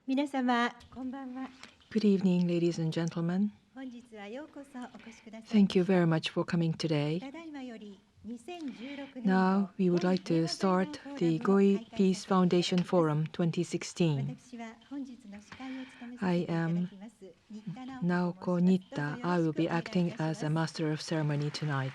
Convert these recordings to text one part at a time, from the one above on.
皆様、こんばんは。 Good evening, ladies and gentlemen. 本日はようこそお越しください。 Thank you very much for coming today. ただいまより2016年 Now, we would like to start the Goi Peace Foundation Forum 2016. 私は本日の司会を務めさ I せていただ am きます新田直子と申します。 Naoko どうぞ Nitta. よ I ろ will しく be お願いいたし acting ます。 as a master of ceremony tonight.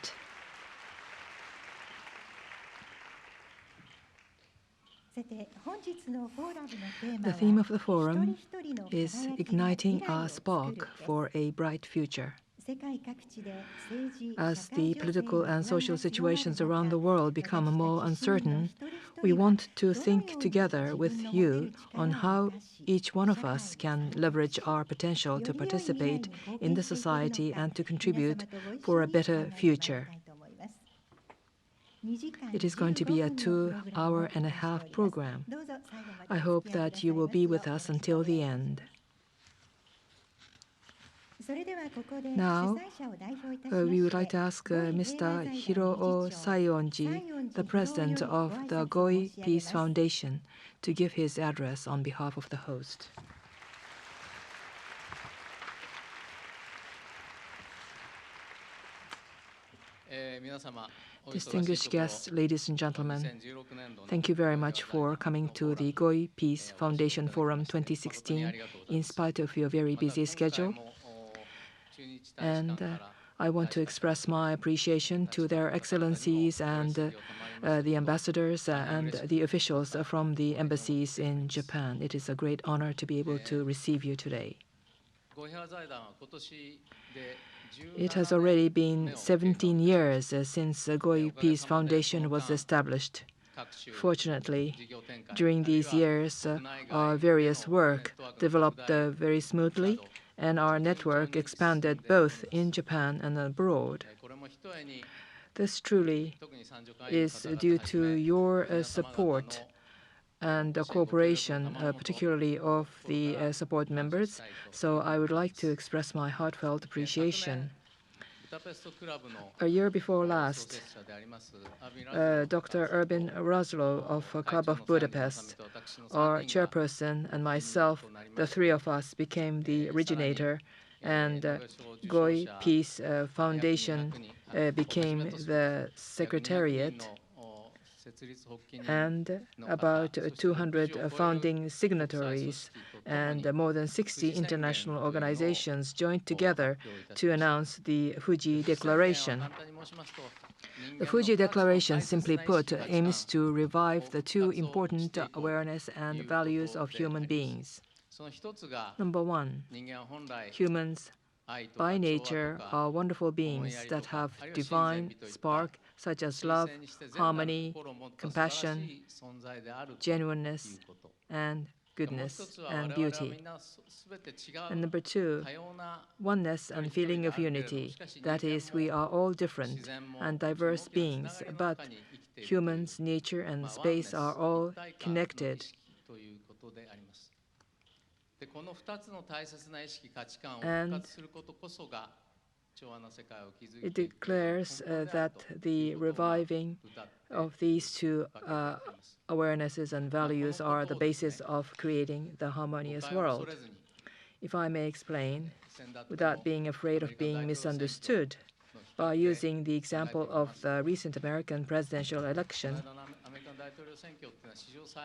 さて、本日のフォーラムのテーマ The は theme of the 一 forum 人一人の is 輝きが未 igniting 来を our 作る spark for a bright future. 世界各地で政治、 As 社会 the 情勢 political の and 不安 social が強まる situations 中、 around the world become more 私たち市民の uncertain, 一人一 we 人は want to どのよう think に together 自 with 分の持て you る on 力を how 生かし、 each one of 社会 us に can 参加 leverage し、 our potential よ to り良い未来 participate に貢 in 献 the していけるの society か、 and to 皆 contribute 様とご一 for 緒 a に考 better えてまいりた future. いと思います。2時間 It is going to 15 be a 分のプログラムを 2-hour 予 and a 定してお half ります。 program. どうぞ最後まで I お hope 付き合いく that だ you さい will ます be よう with よ us ろしく until お願 the いいたします。 end. それではここで主 Now, 催者を代表いたし we ま would し like て、 to ask ゴイ平 Mr. 和財団理事 Hiroo 長 Saionji, the 西園寺博 president よりご of 挨 the 拶を Goi 申し上げ Peace ます。 Foundation, to give his address on behalf of the host. Distinguished guests, ladies and gentlemen, thank you very much for coming to the Goi Peace Foundation Forum 2016 in spite of your very busy schedule. And I want to express my appreciation to their excellencies and the ambassadors and the officials from the embassies in Japan. It is a great honor to be able to receive you today. It has already been 17 years since the Goi Peace Foundation was established. Fortunately, during these years, our various work developed very smoothly, and our network expanded both in Japan and abroad. This truly is due to your support and cooperation, particularly of the support members. So I would like to express my heartfelt appreciation. A year before last, Dr. Urban Roslow of Club of Budapest, our chairperson, and myself, the three of us became the originator, and Goi Peace Foundation became the secretariat, and about 200 founding signatories and more than 60 international organizations joined together to announce the Fuji Declaration. The Fuji Declaration, simply put, aims to revive the two important awareness and values of human beings. Number one, humans by nature are wonderful beings that have divine spark such as love, harmony, compassion, genuineness, and goodness and beauty. And number two, oneness and feeling of unity. That is, we are all different and diverse beings, but humans, nature, and space are all connected. And it declares that the reviving of these two awarenesses and values are the basis of creating the harmonious world. If I may explain, without being afraid of being misunderstood, by using the example of the recent American presidential election,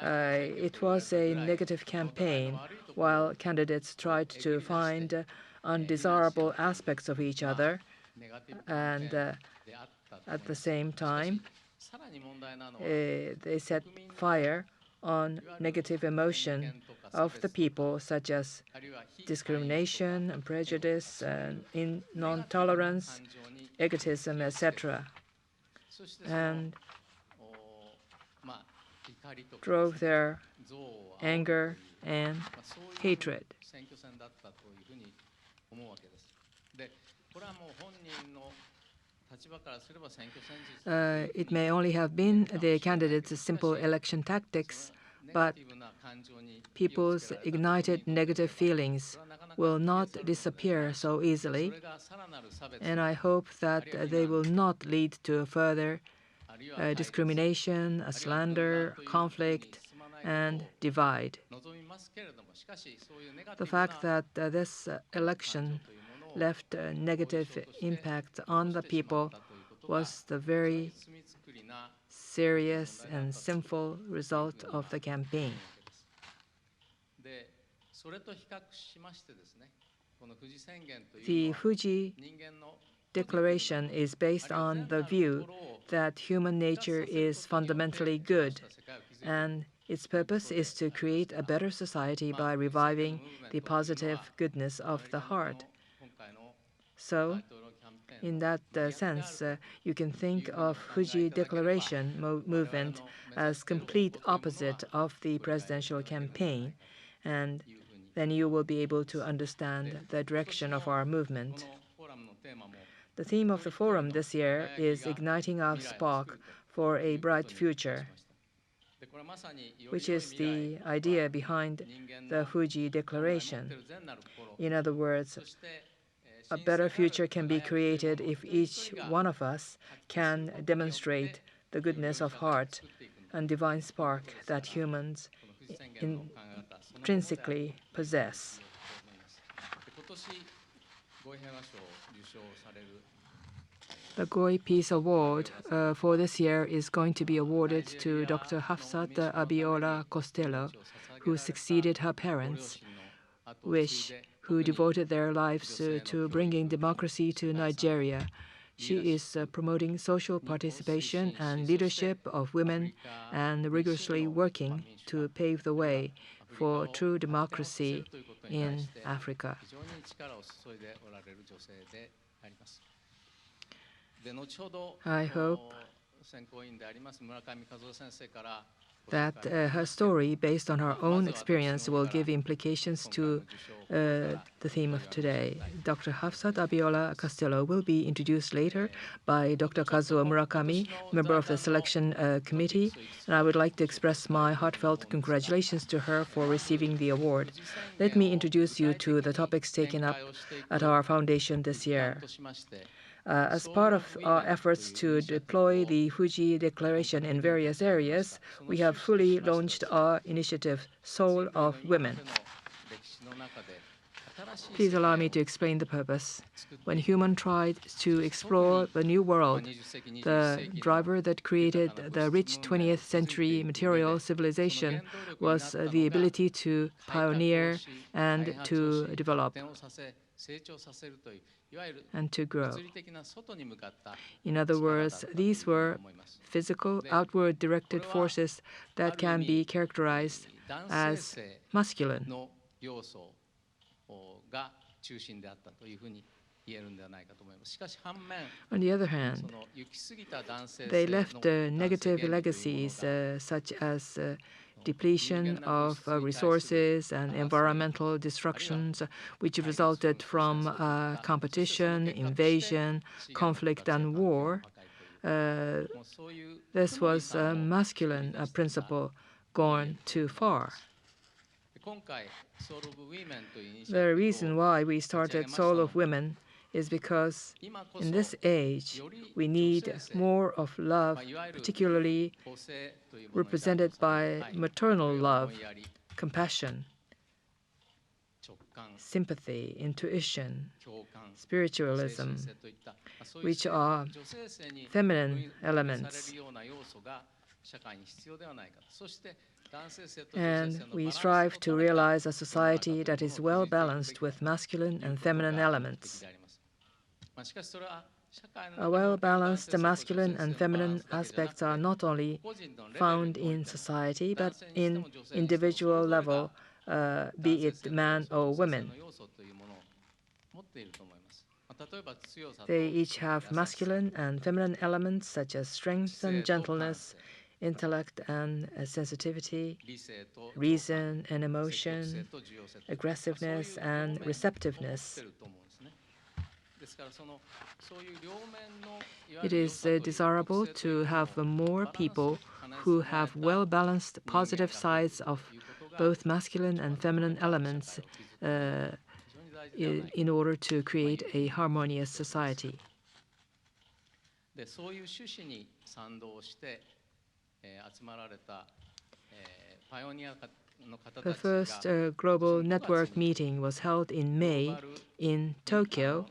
it was a negative campaign while candidates tried to find undesirable aspects of each other, and at the same time, they set fire on negative emotion of the people, such as discrimination and prejudice and non-tolerance, egotism, etc., and drove their anger and hatred. It may only have been the candidates' simple election tactics, but people's ignited negative feelings will not disappear so easily, and I hope that they will not lead to further discrimination, slander, conflict, and divide. The fact that this election left a negative impact on the people was the very serious and sinful result of the campaign. The Fuji Declaration is based on the view that human nature is fundamentally good, and its purpose is to create a better society by reviving the positive goodness of the heart. So, in that sense, you can think of Fuji Declaration movement as complete opposite of the presidential campaign, and then you will be able to understand the direction of our movement. The theme of the forum this year is Igniting Our Spark for a Bright Future, which is the idea behind the Fuji Declaration. In other words, a better future can be created if each one of us can demonstrate the goodness of heart and divine spark that humans intrinsically possess. The Goi Peace Award for this year is going to be awarded to Dr. Hafsat Abiola-Costello, who succeeded her parents, who devoted their lives to bringing democracy to Nigeria. She is promoting social participation and leadership of women and rigorously working to pave the way for true democracy in Africa. I hope that her story, based on her own experience, will give implications to the theme of today. Dr. Hafsat Abiola-Costello will be introduced later by Dr. Kazuo Murakami, member of the selection committee, and I would like to express my heartfelt congratulations to her for receiving the award. Let me introduce you to the topics taken up at our foundation this year. As part of our efforts to deploy the Fuji Declaration in various areas, we have fully launched our initiative, Soul of Women. Please allow me to explain the purpose. When human tried to explore the new world, the driver that created the rich 20th century material civilization was the ability to pioneer and to develop and to grow. In other words, these were physical, outward-directed forces that can be characterized as masculine. On the other hand, they left negative legacies such as depletion of resources and environmental destructions, which resulted from competition, invasion, conflict, and war. This was a masculine principle gone too far. The reason why we started Soul of Women is because in this age, we need more of love, particularly represented by maternal love, compassion, sympathy, intuition, spiritualism, which are feminine elements. And we strive to realize a society that is well balanced with masculine and feminine elements. A well-balanced masculine and feminine aspects are not only found in society, but in individual level, be it man or women. They each have masculine and feminine elements such as strength and gentleness, intellect and sensitivity, reason and emotion, aggressiveness and receptiveness. It is desirable to have more people who have well-balanced positive sides of both masculine and feminine elements in order to create a harmonious society. The first global network meeting was held in May in Tokyo.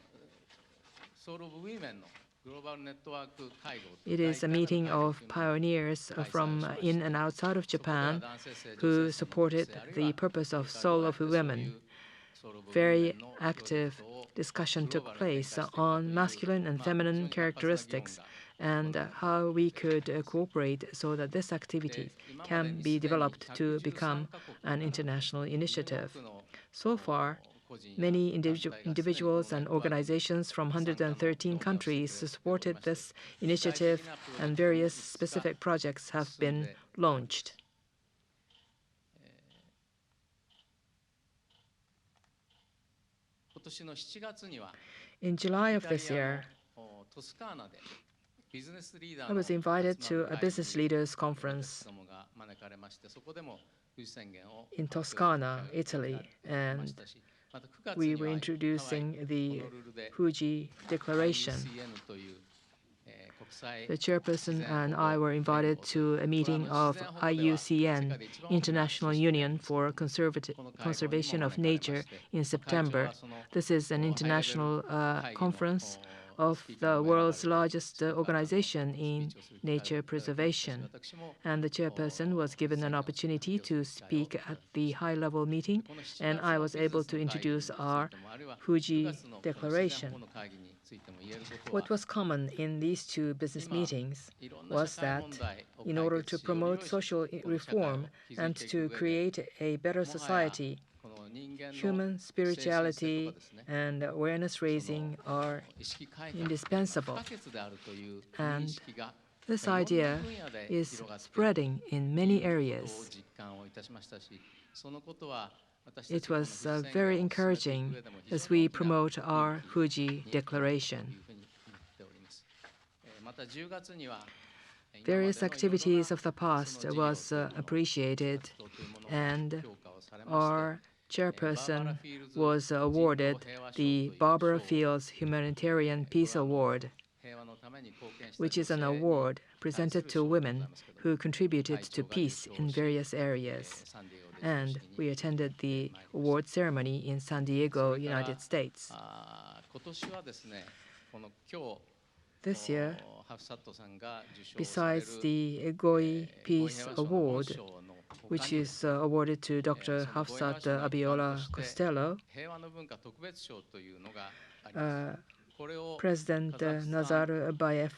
It is a meeting of pioneers from in and outside of Japan who supported the purpose of Soul of Women. Very active discussion took place on masculine and feminine characteristics and how we could cooperate so that this activity can be developed to become an international initiative. So far, many individuals and organizations from 113 countries supported this initiative, and various specific projects have been launched. In July of this year, I was invited to a business leaders conference in Toscana, Italy, and we were introducing the Fuji Declaration. The chairperson and I were invited to a meeting of IUCN, International Union for Conservation of Nature, in September. This is an international conference of the world's largest organization in nature preservation. And the chairperson was given an opportunity to speak at the high-level meeting, and I was able to introduce our Fuji Declaration. What was common in these two business meetings was that in order to promote social reform and to create a better society, human spirituality and awareness raising are indispensable. And this idea is spreading in many areas. It was very encouraging as we promote our Fuji Declaration. Various activities of the past was appreciated, and our chairperson was awarded the Barbara Fields Humanitarian Peace Award, which is an award presented to women who contributed to peace in various areas. And we attended the award ceremony in San Diego, United States. This year, besides the Goi Peace Award, which is awarded to Dr. Hafsat Abiola-Costello, President Nazarbayev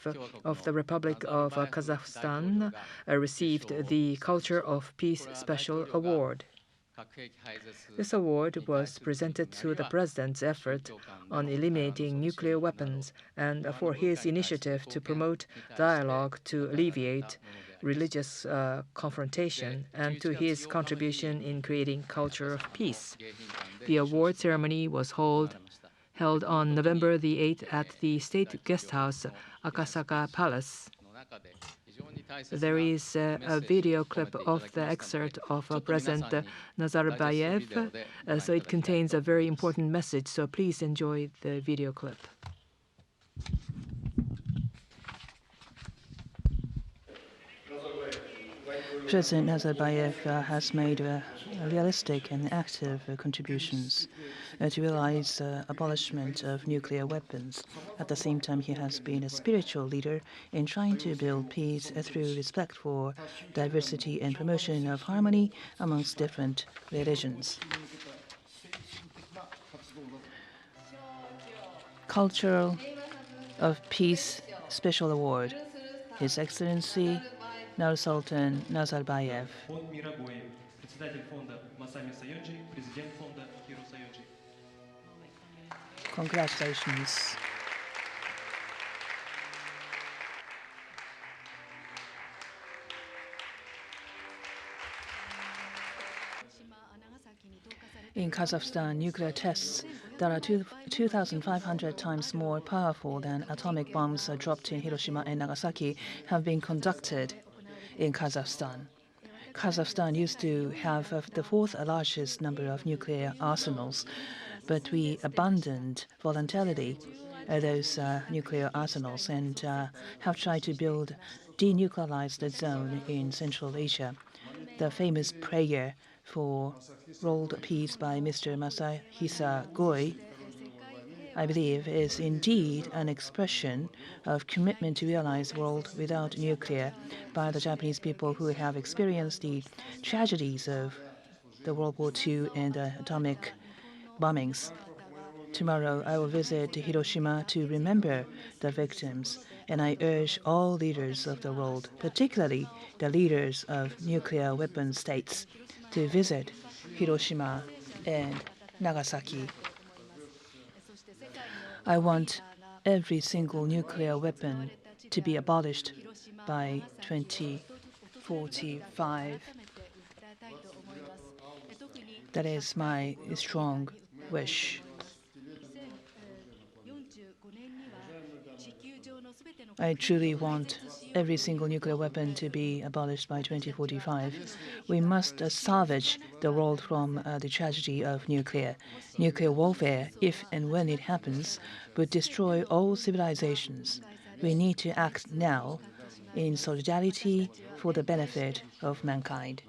of the Republic of Kazakhstan received the Culture of Peace Special Award. This award was presented to the President's effort on eliminating nuclear weapons and for his initiative to promote dialogue to alleviate religious confrontation and to his contribution in creating culture of peace. The award ceremony was held on November the 8th at the State Guest House, Akasaka Palace. There is a video clip of the excerpt of President Nazarbayev, so it contains a very important message, so please enjoy the video clip. President Nazarbayev has made realistic and active contributions to realize abolishment of nuclear weapons. At the same time, he has been a spiritual leader in trying to build peace through respect for diversity and promotion of harmony amongst different religions. Culture of Peace Special Award, His Excellency Nursultan Nazarbayev. Congratulations. In Kazakhstan, nuclear tests that are 2,500 times more powerful than atomic bombs dropped in Hiroshima and Nagasaki have been conducted in Kazakhstan. Kazakhstan used to have the fourth largest number of nuclear arsenals, but we abandoned voluntarily those nuclear arsenals and have tried to build denuclearized zone in Central Asia. The famous prayer for World Peace by Mr. Masahisa Goi, I believe, is indeed an expression of commitment to realize a world without nuclear by the Japanese people who have experienced the tragedies of the World War II and atomic bombings. Tomorrow, I will visit Hiroshima to remember the victims, and I urge all leaders of the world, particularly the leaders of nuclear weapon states, to visit Hiroshima and Nagasaki. I want every single nuclear weapon to be abolished by 2045. That is my strong wish. I truly want every single nuclear weapon to be abolished by 2045. We must salvage the world from the tragedy of nuclear. Nuclear warfare, if and when it happens, would destroy all civilizations. We need to act now in solidarity for the benefit of mankind.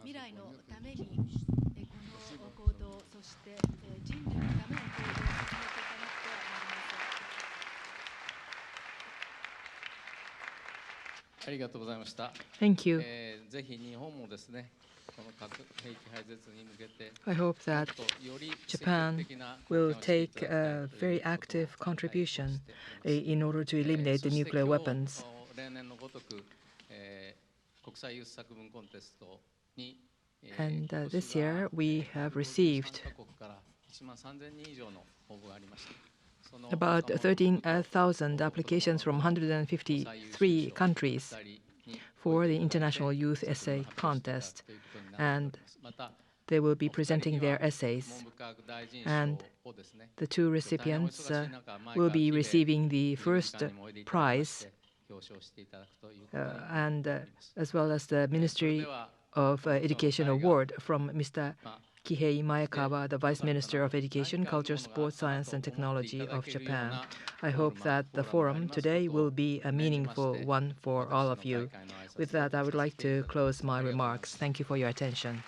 Thank you. I hope that Japan will take a very active contribution in order to eliminate the nuclear weapons. And this year, we have received about 13,000 applications from 153 countries for the International Youth Essay Contest. And they will be presenting their essays. And the two recipients will be receiving the first prize, and as well as the Ministry of Education Award from Mr. Kihei Maekawa, the Vice Minister of Education, Culture, Sports, Science and Technology of Japan. I hope that the forum today will be a meaningful one for all of you. With that, I would like to close my remarks. Thank you for your attention.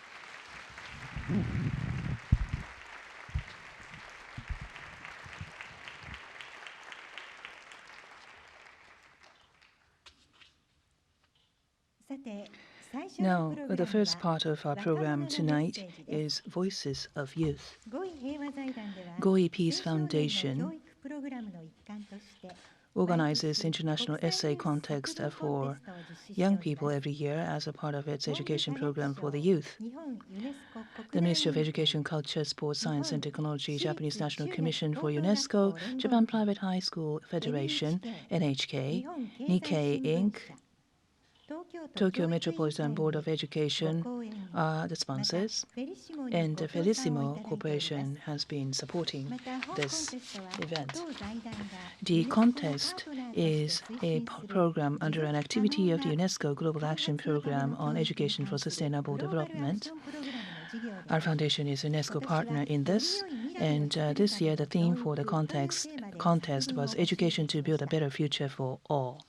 Now, the first part of our program tonight is Voices of Youth. Goi Peace Foundation organizes international essay contest for young people every year as a part of its education program for the youth. The Ministry of Education, Culture, Sports, Science and Technology, Japanese National Commission for UNESCO, Japan Private High School Federation, NHK, Nikkei Inc., Tokyo Metropolitan Board of Education are the sponsors, and Felissimo Corporation has been supporting this event. The contest is a program under an activity of the UNESCO Global Action Program on Education for Sustainable Development. Our foundation is a UNESCO partner in this, and this year the theme for the contest was Education to Build a Better Future for All.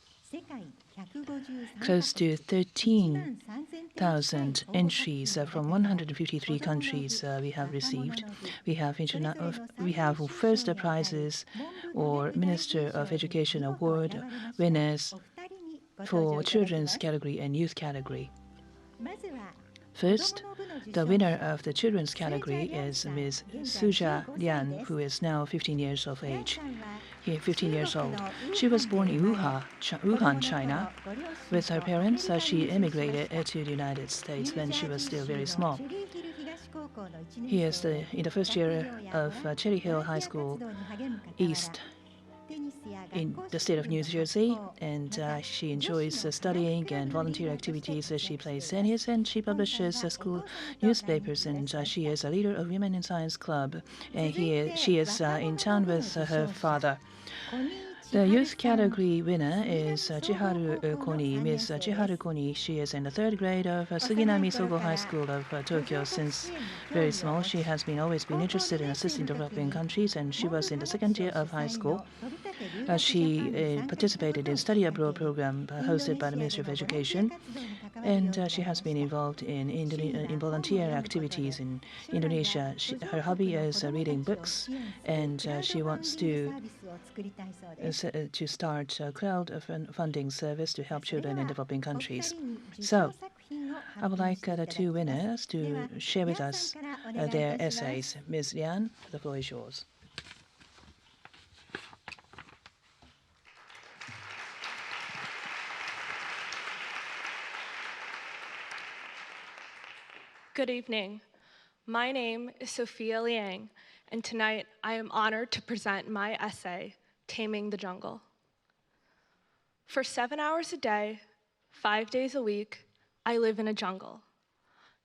Close to 13,000 entries from 153 countries we have received. We have first prizes or Minister of Education Award winners for children's category and youth category. First, the winner of the children's category is Ms. Sizhe Liang, who is now 15 years of age. 15 years old. She was born in Wuhan, China. With her parents, she immigrated to the United States when she was still very small. He is in the first year of Cherry Hill High School East in the state of New Jersey, and she enjoys studying and volunteer activities. She plays tennis and she publishes school newspapers, and she is a leader of Women in Science Club, and she is in town with her father. The youth category winner is Chiharu Konii. Ms. Chiharu Konii, she is in the 3rd grade of Suginami Sogo High School of Tokyo. Since very small, she has always been interested in assisting developing countries, and she was in the 2nd year of high school. She participated in study abroad program hosted by the Ministry of Education, and she has been involved in volunteer activities in Indonesia. Her hobby is reading books, and she wants to start a crowdfunding service to help children in developing countries. So, I would like the 2 winners to share with us their essays. Ms. Liang, the floor is yours. Good evening. My name is Sophia Liang, and tonight I am honored to present my essay, Taming the Jungle. For 7 hours a day, 5 days a week, I live in a jungle.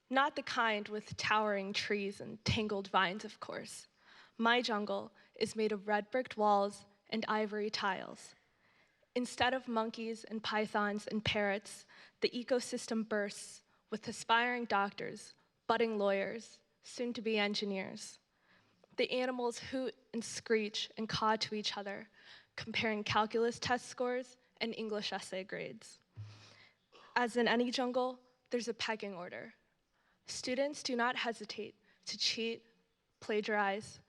Not the kind with towering trees and tangled vines, of course. My jungle is made of red brick walls and ivory tiles. Instead of monkeys and pythons and parrots, the ecosystem bursts with aspiring doctors, budding lawyers, soon-to-be engineers. The animals hoot and screech and caw to each other, comparing calculus test scores and English essay grades. As in any jungle, there's a pecking order. Students do not hesitate to cheat, plagiarize,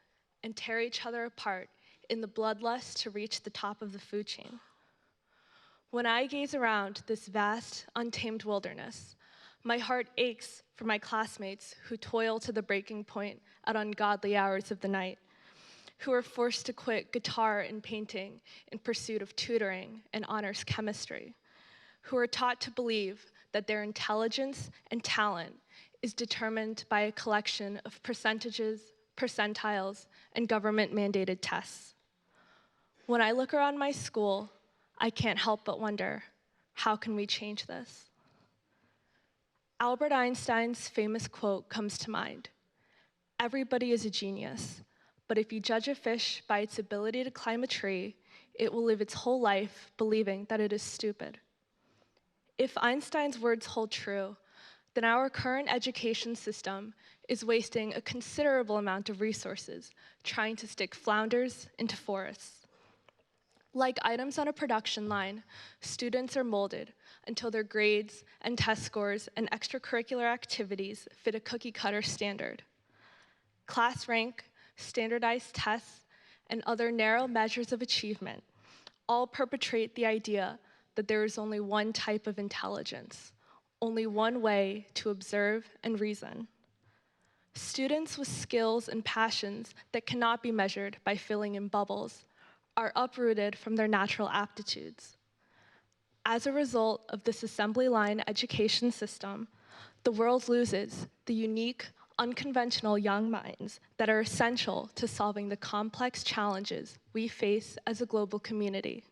and tear each other apart in the bloodlust to reach the top of the food chain. When I gaze around this vast, untamed wilderness, my heart aches for my classmates who toil to the breaking point at ungodly hours of the night, who are forced to quit guitar and painting in pursuit of tutoring and honors chemistry, who are taught to believe that their intelligence and talent is determined by a collection of percentages, percentiles, and government-mandated tests. When I look around my school, I can't help but wonder, how can we change this? Albert Einstein's famous quote comes to mind: "Everybody is a genius, but if you judge a fish by its ability to climb a tree, it will live its whole life believing that it is stupid." If Einstein's words hold true, then our current education system is wasting a considerable amount of resources trying to stick flounders into forests. Like items on a production line, students are molded until their grades and test scores and extracurricular activities fit a cookie-cutter standard. Class rank, standardized tests, and other narrow measures of achievement all perpetrate the idea that there is only one type of intelligence, only one way to observe and reason. Students with skills and passions that cannot be measured by filling in bubbles are uprooted from their natural aptitudes. As a result of this assembly line education system, the world loses the unique, unconventional young minds that are essential to solving the complex challenges we face as a global community.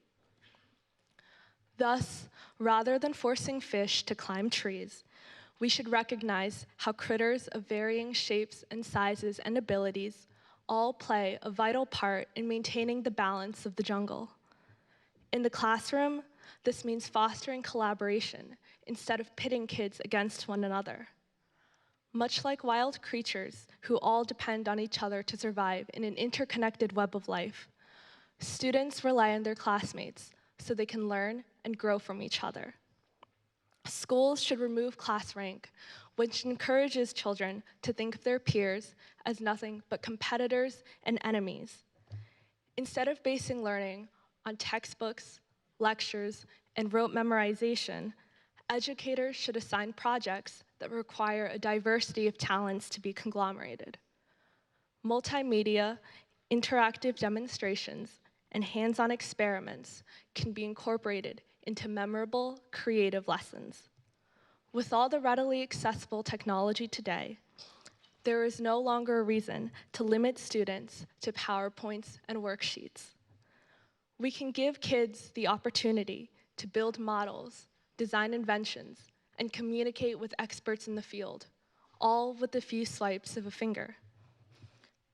Thus, rather than forcing fish to climb trees, we should recognize how critters of varying shapes and sizes and abilities all play a vital part in maintaining the balance of the jungle. In the classroom, this means fostering collaboration instead of pitting kids against one another. Much like wild creatures who all depend on each other to survive in an interconnected web of life, students rely on their classmates so they can learn and grow from each other. Schools should remove class rank, which encourages children to think of their peers as nothing but competitors and enemies. Instead of basing learning on textbooks, lectures, and rote memorization, educators should assign projects that require a diversity of talents to be conglomerated. Multimedia, interactive demonstrations, and hands-on experiments can be incorporated into memorable, creative lessons. With all the readily accessible technology today, there is no longer a reason to limit students to PowerPoints and worksheets. We can give kids the opportunity to build models, design inventions, and communicate with experts in the field, all with a few swipes of a finger.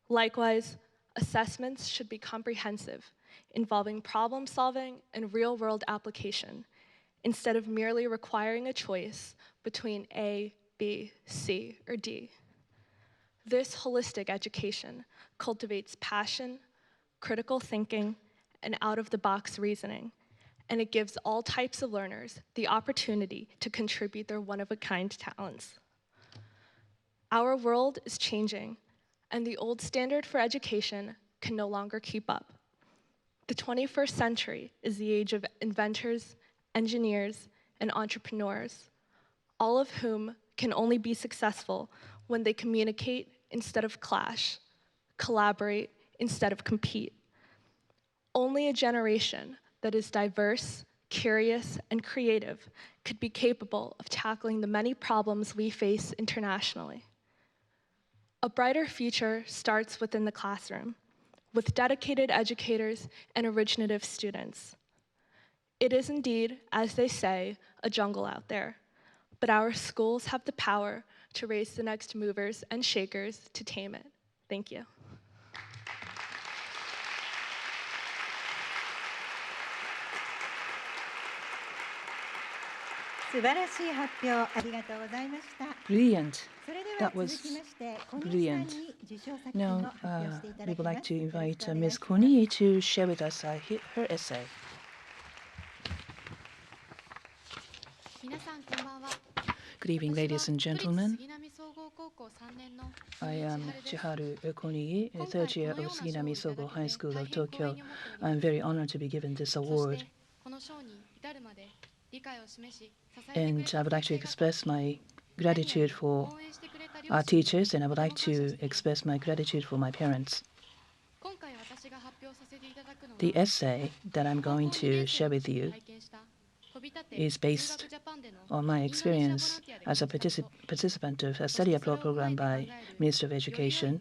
Likewise, assessments should be comprehensive involving problem solving and real-world application, instead of merely requiring a choice between A, B, C, or D. This holistic education cultivates passion, critical thinking, and out-of-the-box reasoning, and it gives all types of learners the opportunity to contribute their one-of-a-kind talents. Our world is changing, and the old standard for education can no longer keep up. The 21st century is the age of inventors, engineers, and entrepreneurs, all of whom can only be successful when they communicate instead of clash, collaborate instead of compete. Only a generation that is diverse, curious, and creative could be capable of tackling the many problems we face internationally. A brighter future starts within the classroom, with dedicated educators and originative students. It is indeed, as they say, a jungle out there, but our schools have the power to raise the next movers and shakers to tame it. Thank you. 素晴らしい発表ありがとうございました。 Brilliant. それでは That was 続きましてコニー brilliant. さんに受賞作品を Now, 発表していただ we き would ま like す。 to よろし invite くお願い Ms. します Konii to share with us her essay. 皆さんこんばんは。 Good evening, ladies and gentlemen. 杉並総合高校3年の I am Chiharu Konii, a third year of Suginami Sogo High School of Tokyo. I am very honored to be given this そし award, てこの賞に至るまで理解を示し支えてく and れ I た would like to 先生方 express my gratitude for 応援してくれた両 our 親 teachers, and I would like to express my gratitude for my parents. 今回私が発表させていただくのは The essay that I'm 高校 going 2 to 年生 share の with 時に you 体験した飛び立て is based 留学ジャパンでの on my インドネシアボラン experience ティアで as a 感じたこと participant of a study abroad program by Ministry of Education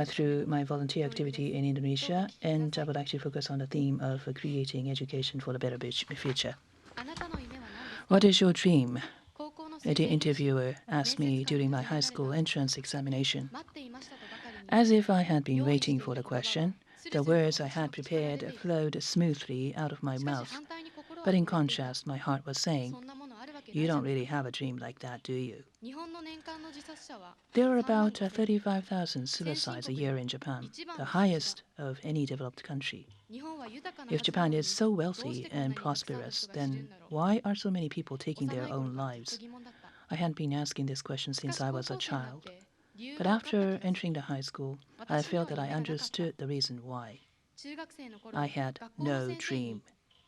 through my volunteer activity in Indonesia, and I would like to focus on the theme of creating education for a better future. あなたの夢は何ですか What is your dream? 高校の The 先生に interviewer asked me during my high school entrance examination. 待っていましたとばかりに As if I had been waiting for the question, the words I had prepared flowed smoothly out of my しかし mouth. 反対に心は But in 震えていた contrast, my heart was saying, そんなものあるわけない You じゃ don't ない really have a dream like that, do you? 日本の年間の自殺者は There are 3万 about 35,000 suicides a year in Japan, the highest of any developed country. 日本は豊かな If はずなの Japan に is so どうして wealthy こんなに and たくさんの prosperous, 人が死ぬ then んだろう why are so many people taking 幼 their い頃 own からずっと lives? 疑問だった I had been asking this question しか since し I 高 was 校 a 生になっ child. て理由 But が分かった after 気がする entering the high school, I 私には felt that I 夢がなかった understood the reason why. 中学生の頃 I had 学校の no 先生に dream.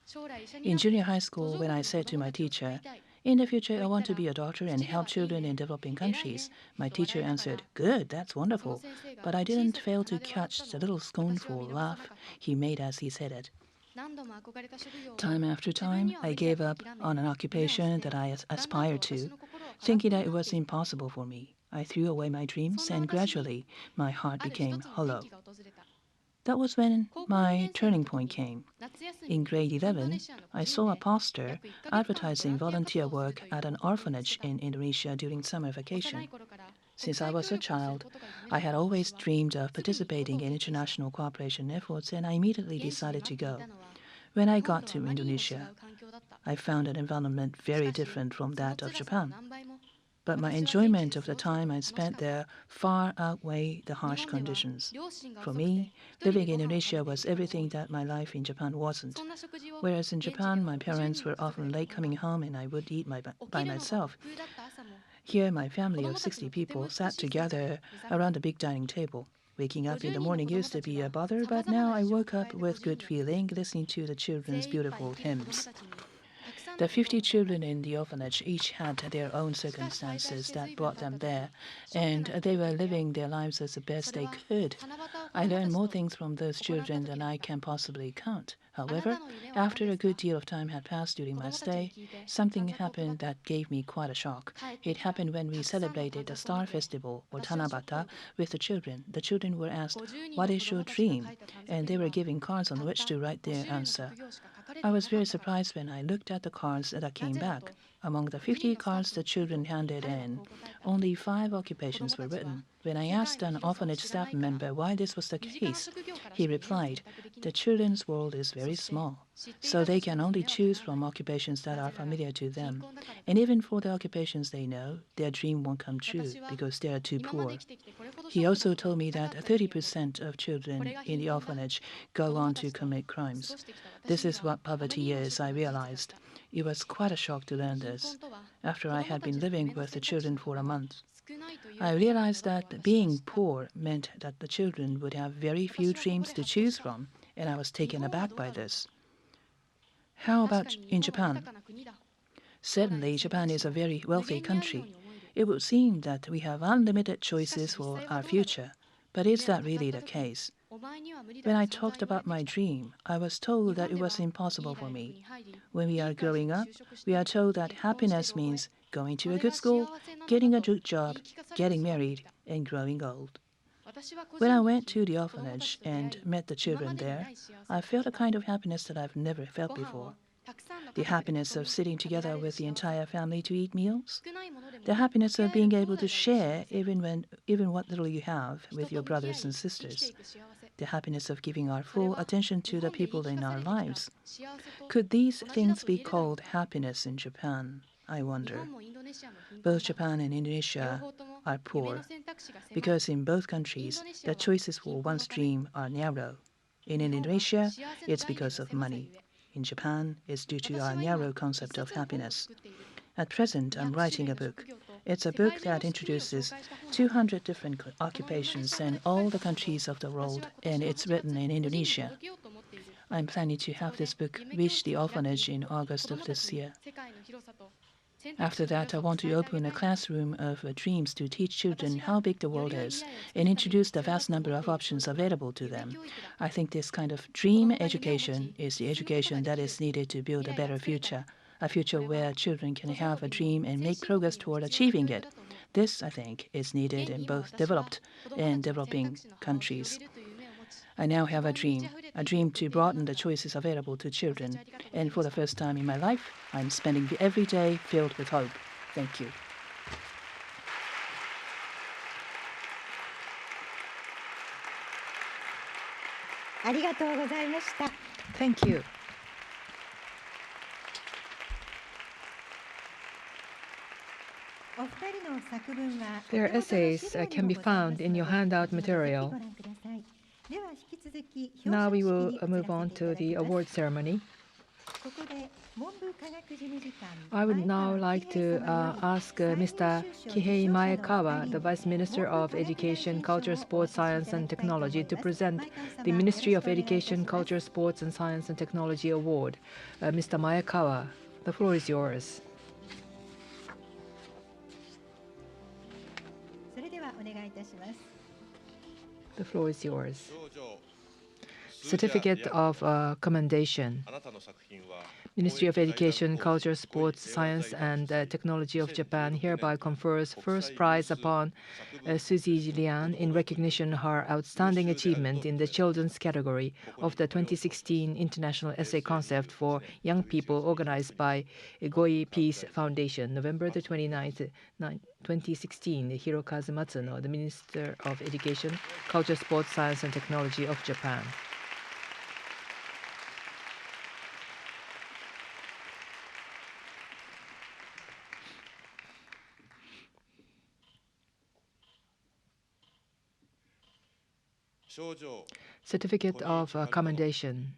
将来医者に In なって junior high 途 school, 上 when 国 I の said 子 to 供 my たちを救い teacher, たい In the future, I と want 言 to った be ら a doctor and 口では help いい children ね in developing 偉いね countries, my と笑 teacher いながら answered, Good, that's その wonderful. 先生が But I 小 didn't さく fail 鼻 to で笑っ catch た the の little を私は scornful 見逃さ laugh なかった he made as he said it. 何度も憧れた職業を Time after 自分 time, には I 無理だ gave と up 諦め on an 夢を捨 occupation て that I だんだんと aspired 私 to, の心は空っ thinking ぽ that に it なって was いった impossible for me. I threw away my dreams, そんな and 私に gradually my heart ある一 became つの転 hollow. 機が訪れた That was when 高校2 my 年生の turning 時 point に came. 夏休み In に grade インドネ 11, シアの個 I 人 saw a で poster 約1ヶ月間 advertising ボランティア volunteer 活動をする work という at an 報告を見つ orphanage けた in Indonesia during summer 幼い vacation. 頃から国 Since 際 I 協 was a 力をする child, ことが夢 I だっ had た always 私は dreamed of すぐに行くこと participating を in 決意した international cooperation efforts, and I immediately 現地で decided 待っ to てい go. たのは When I 日本 got とは to あまりにも違 Indonesia, う環境だった I found an environment し very かし different from その that of 辛さの Japan. 何倍も But my 私は現地で enjoyment 過 of the ごすことが time I 楽しか spent った there far outweighed the 日 harsh 本では conditions. 両親が For 遅くて me, 一人 living で in ご飯を Indonesia 食べ was ている時間 everything が多い that my life in Japan wasn't. そんな食事を Whereas in 現地で Japan, は my 50 人 parents の were 家族 often で late 囲ん coming だ home and I would eat by 起きるのが myself. 億劫だった朝も Here, my 子 family 供 of たち 60 のとても people 美し sat い姿が together 目覚め around a big dining table. Waking up in 50 人 the の morning 子供 used た to ち be a が bother, さま but ざま now な I 事情を woke 抱 up えて with 50 人 good の feeling listening to the 精 children's 一杯 beautiful 生きる子供 hymns. たちにたくさん The の希望 50 を与え children in the orphanage each had their own しかし滞在 circumstances して that 随分 brought 経っ them た時 there, ショック and な they 経 were 験であ living っ their lives as the た best それ they は could. 七夕を子 I 供た learned ち more と things from those 行った children 時 than だっ I た can possibly count. あな However, たの夢は何 after で a すか good deal of time had passed during 子 my 供たちに stay, 聞いて something 短冊を配 happened った that gave me quite a shock. 帰って It きた happened when we たくさんの celebrated the 短冊を Star 見て Festival, or 私はショックを Tanabata, 受けた with the children. The children were asked, 50人 What の is 子供 your たちが dream? 書いた短冊 And に they were は giving cards た on っ which た to write 5 their 種類の answer. 職業しか書かれて I いな was かっ very たから surprised when I looked at the cards that な came ぜだ back. と Among the 50 cards the children handed in, only 5 occupations were written. When I asked an orphanage staff member why this was the case, he replied, "The children's world is very small, so they can only choose from occupations that are familiar to them. And even for the occupations they know, their dream won't come true because they are too poor." He also told me that 30% of children in the orphanage go on to commit crimes. This is what poverty is, I realized. It was quite a shock to learn this. After I had been living with the children for a month, I realized that being poor meant that the children would have very few dreams to choose from, and I was taken aback by this. How about in Japan? Certainly, Japan is a very wealthy country. It would seem that we have unlimited choices for our future, but is that really the case? When I talked about my dream, I was told that it was impossible for me. When we are growing up, we are told that happiness means going to a good school, getting a good job, getting married, and growing old. When I went to the orphanage and met the children there, I felt a kind of happiness that I've never felt before. The happiness of sitting together with the entire family to eat meals. The happiness of being able to share even what little you have with your brothers and sisters. The happiness of giving our full attention to the people in our lives. Could these things be called happiness in Japan? I wonder. Both Japan and Indonesia are poor, because in both countries, the choices for one's dream are narrow. In Indonesia, it's because of money. In Japan, it's due to our narrow concept of happiness. At present, I'm writing a book. It's a book that introduces 200 different occupations in all the countries of the world, and it's written in Indonesia. I'm planning to have this book reach the orphanage in August of this year. After that, I want to open a classroom of dreams to teach children how big the world is and introduce the vast number of options available to them. I think this kind of dream education is the education that is needed to build a better future, a future where children can have a dream and make progress toward achieving it. This, I think, is needed in both developed and developing countries. I now have a dream to broaden the choices available to children. And for the first time in my life, I'm spending every day filled with hope. Thank you. Thank you. Their essays can be found in your handout material. Now we will move on to the award ceremony. I would now like to ask Mr. Kihei Maekawa, the Vice Minister of Education, Culture, Sports, Science and Technology, to present the Ministry of Education, Culture, Sports and Science and Technology Award. Mr. Maekawa, the floor is yours. The floor is yours. Certificate of Commendation. Ministry of Education, Culture, Sports, Science and Technology of Japan hereby confers first prize upon Sizhe Liang in recognition of her outstanding achievement in the children's category of the 2016 International Essay Contest for Young People organized by Goi Peace Foundation, November the 29th, 2016. Hirokazu Matsuno, the Minister of Education, Culture, Sports, Science and Technology of Japan. Certificate of Commendation.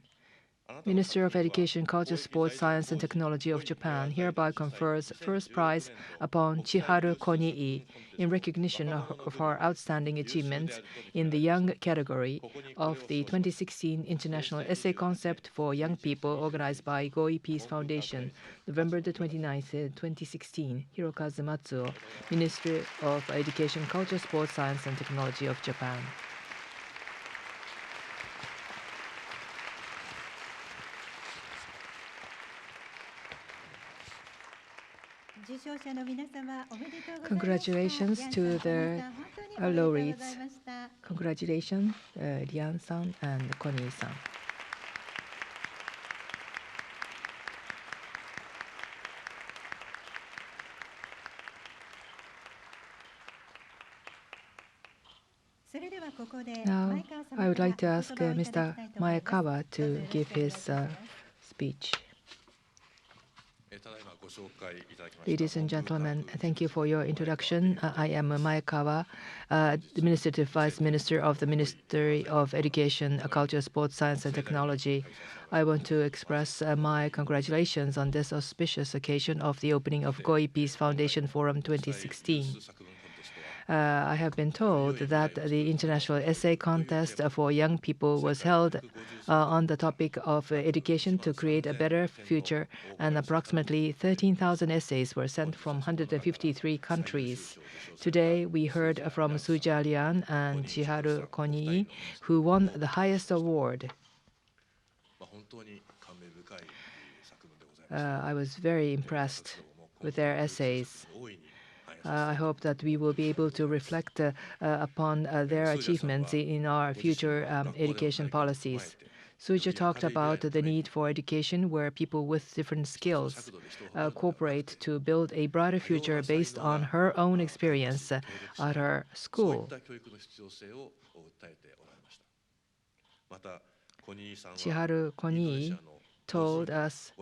Minister of Education, Culture, Sports, Science and Technology of Japan hereby confers first prize upon Chiharu Konii in recognition of her outstanding achievements in the young category of the 2016 International Essay Concept for Young People organized by Goi Peace Foundation, November the 29th, 2016. Hirokazu Matsuo, Ministry of Education, Culture, Sports, Science and Technology of Japan. Congratulations to the laureates. Congratulations, Liang-san and Konii-san. Now, I would like to ask Mr. Maekawa to give his speech. Ladies and gentlemen, thank you for your introduction. I am Maekawa, Administrative Vice Minister of the Ministry of Education, Culture, Sports, Science and Technology. I want to express my congratulations on this auspicious occasion of the opening of Koei Peace Foundation Forum 2016. I have been told that the International Essay Contest for young people was held on the topic of education to create a better future, and approximately 13,000 essays were sent from 153 countries. Today, we heard from Liang and Chiharu Konii, who won the highest award. I was very impressed with their essays. I hope that we will be able to reflect upon their achievements in our future education policies. Sizhe talked about the need for education where people with different skills cooperate to build a brighter future based on her own experience at her school. Chiharu Konii told us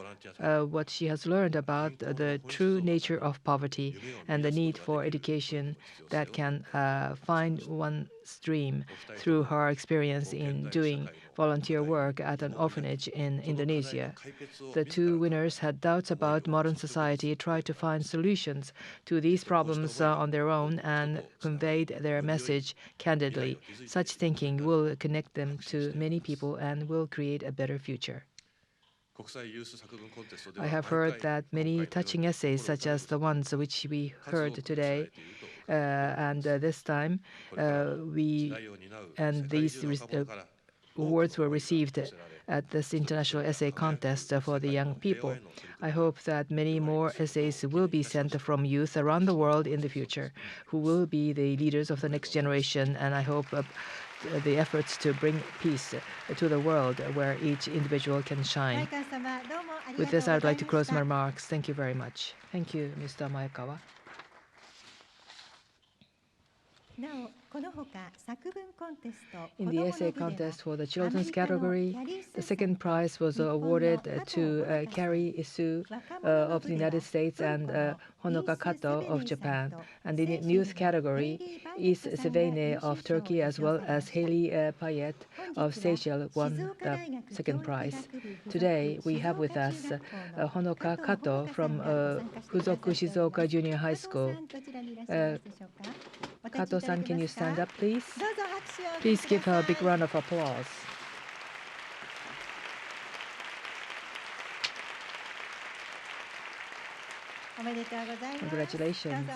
what she has learned about the true nature of poverty and the need for education that can find one's dream through her experience in doing volunteer work at an orphanage in Indonesia. The two winners had doubts about modern society, tried to find solutions to these problems on their own, and conveyed their message candidly. Such thinking will connect them to many people and will create a better future. I have heard that many touching essays, such as the ones which we heard today, and this time these awards were received at this International Essay Contest for the young people. I hope that many more essays will be sent from youth around the world in the future, who will be the leaders of the next generation, and I hope the efforts to bring peace to the world where each individual can shine. With this, I would like to close my remarks. Thank you very much. Thank you, Mr. Maekawa. In the essay contest for the children's category, the second prize was awarded to Carrie Isu of the United States and Honoka Kato of Japan. And in the youth category, Is Sevene of Turkey as well as Haley Payet of Seychelles won the second prize. Today, we have with us Honoka Kato from Fuzoku Shizuoka Junior High School. Kato-san, can you stand up, please? Please give her a big round of applause. Congratulations.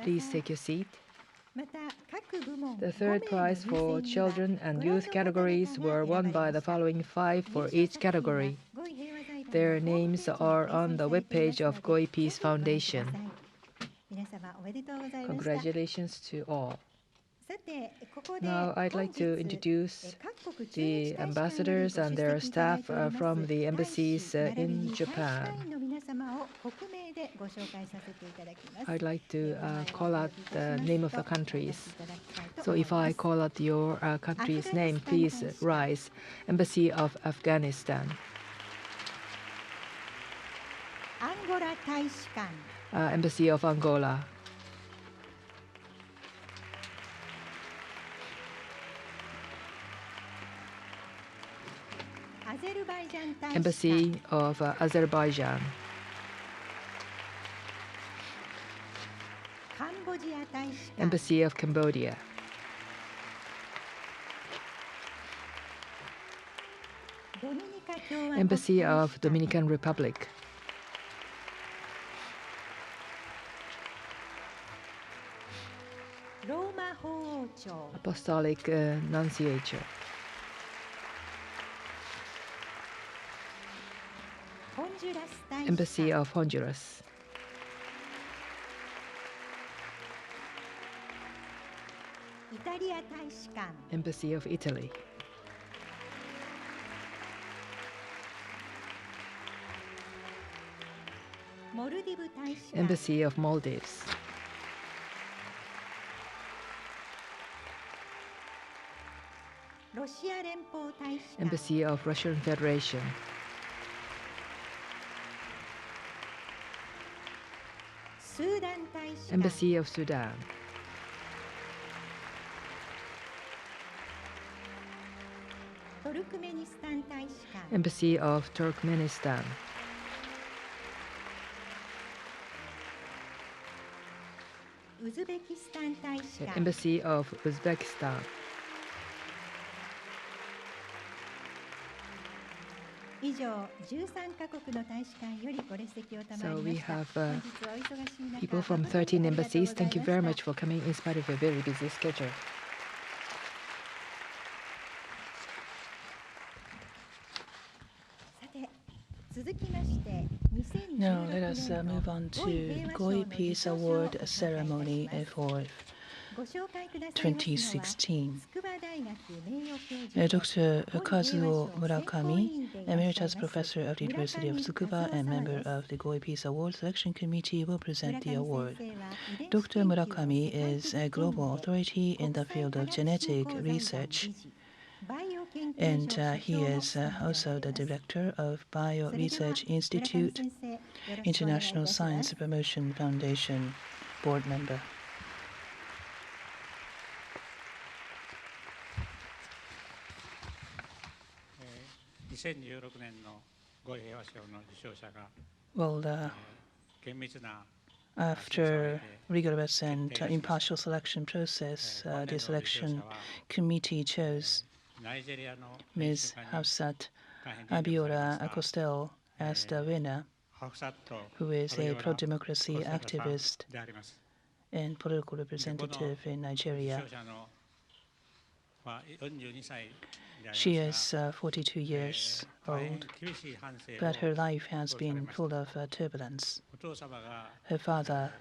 Please take your seat. The third prize for children and youth categories were won by the following 5 for each category. Their names are on the webpage of Koei Peace Foundation. Congratulations to all. Now, I'd like to introduce the ambassadors and their staff from the embassies in Japan. I'd like to call out the name of the countries. So if I call out your country's name, please rise. Embassy of Afghanistan. Embassy of Angola. Embassy of Azerbaijan. Embassy of Cambodia. Embassy of Dominican Republic. Apostolic Nunciature. Embassy of Honduras. Embassy of Italy. Embassy of Maldives. Embassy of Russian Federation. Embassy of Sudan. Embassy of Turkmenistan. Embassy of Uzbekistan. So we have people from 13 embassies. Thank you very much for coming in spite of your very busy schedule. Now let us move on to Goi Peace Award ceremony for 2016. Dr. Kazuo Murakami, Emeritus Professor of the University of Tsukuba and member of the Goi Peace Award Selection Committee, will present the award. Dr. Murakami is a global authority in the field of genetic research, and he is also the director of Bio Research Institute, International Science Promotion Foundation board member. Well, after rigorous and impartial selection process, the selection committee chose Ms. Hafsat Abiola-Costello as the winner, who is a pro-democracy activist and political representative in Nigeria. She is 42 years old, but her life has been full of turbulence. Her father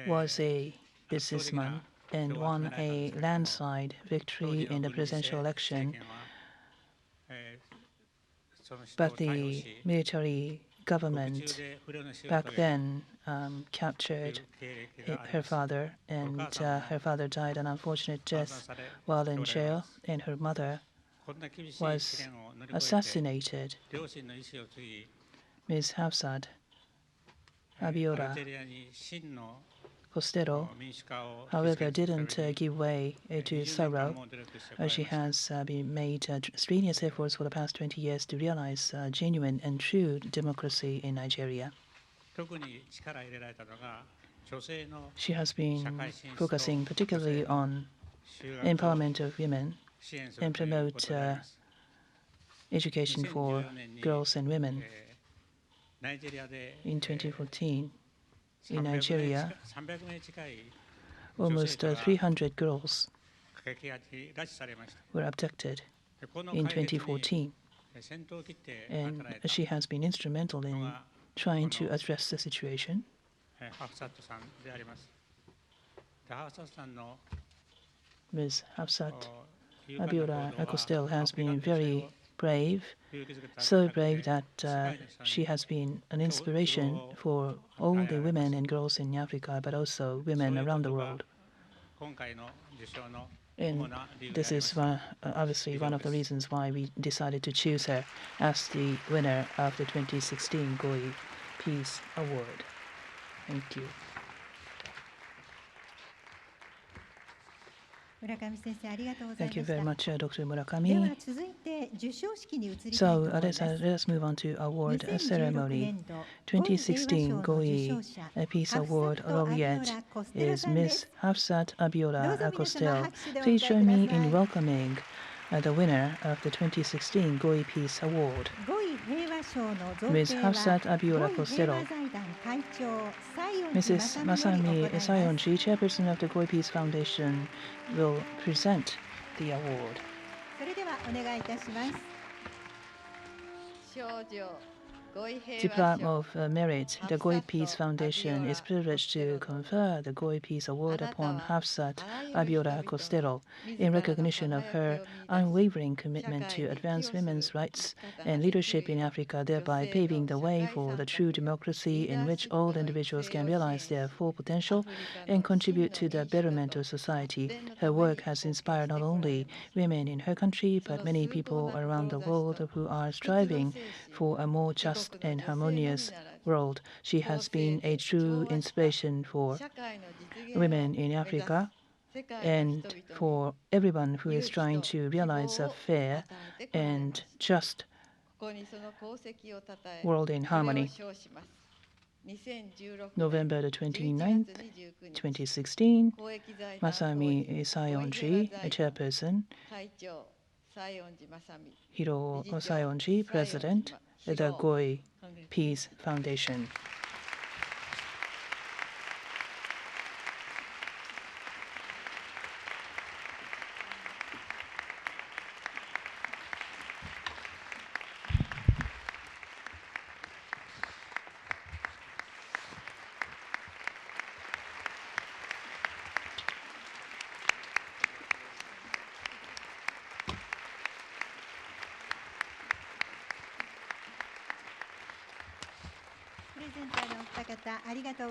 was a businessman and won a landslide victory in the presidential election, but the military government back then captured her father, and her father died an unfortunate death while in jail, and her mother was assassinated. Ms. Hafsat Abiola-Costello, however, didn't give way to sorrow. She has been made strenuous efforts for the past 20 years to realize genuine and true democracy in Nigeria. She has been focusing particularly on empowerment of women and promote education for girls and women. In 2014, in Nigeria, almost 300 girls were abducted in 2014, and she has been instrumental in trying to address the situation. Ms. Hafsat Abiola-Costello has been very brave, so brave that she has been an inspiration for all the women and girls in Africa, but also women around the world. And this is obviously one of the reasons why we decided to choose her as the winner of the 2016 Goi Peace Award. Thank you. Thank you very much, Dr. Murakami. So let us move on to award ceremony. 2016 Goi Peace Award laureate is Ms. Hafsat Abiola-Costello. Please join me in welcoming the winner of the 2016 Goi Peace Award, Ms. Hafsat Abiola-Costello. Mrs. Masami Saionji, chairperson of the Goi Peace Foundation, will present the award. Diploma of Merit, the Goi Peace Foundation is privileged to confer the Goi Peace Award upon Hafsat Abiola-Costello in recognition of her unwavering commitment to advance women's rights and leadership in Africa, thereby paving the way for the true democracy in which all individuals can realize their full potential and contribute to the betterment of society. Her work has inspired not only women in her country, but many people around the world who are striving for a more just and harmonious world. She has been a true inspiration for women in Africa and for everyone who is trying to realize a fair and just world in harmony. November the 29th, 2016, Masami Saionji, a chairperson, Hiroo Saionji, president, the Goi Peace Foundation.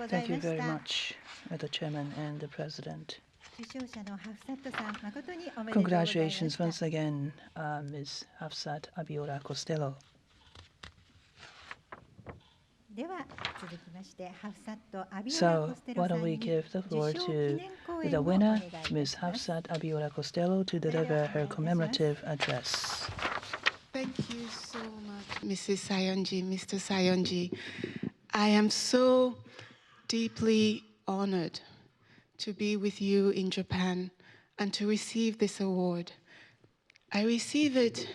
Thank you very much, the Chairman and the President. Congratulations once again, Ms. Hafsat Abiola-Costello. So, why don't we give the floor to the winner, Ms. Hafsat Abiola-Costello, to deliver her commemorative address. Thank you so much, Mrs. Saionji, Mr. Saionji. I am so deeply honored to be with you in Japan and to receive this award. I receive it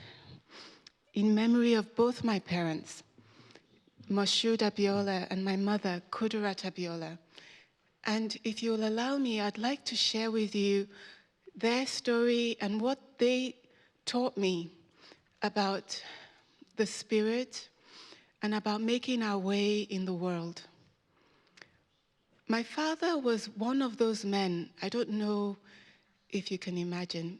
in memory of both my parents, Moshood Abiola and my mother, Kudirat Abiola. And if you'll allow me, I'd like to share with you their story and what they taught me about the spirit and about making our way in the world. My father was one of those men, I don't know if you can imagine,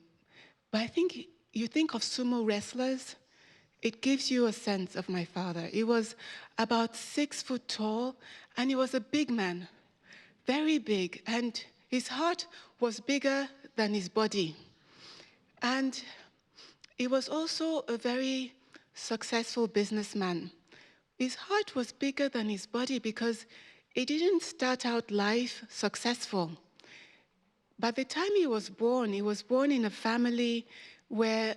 but I think you think of sumo wrestlers, it gives you a sense of my father. He was about 6 foot tall, and he was a big man, very big, and his heart was bigger than his body. And he was also a very successful businessman. His heart was bigger than his body because he didn't start out life successful. By the time he was born in a family where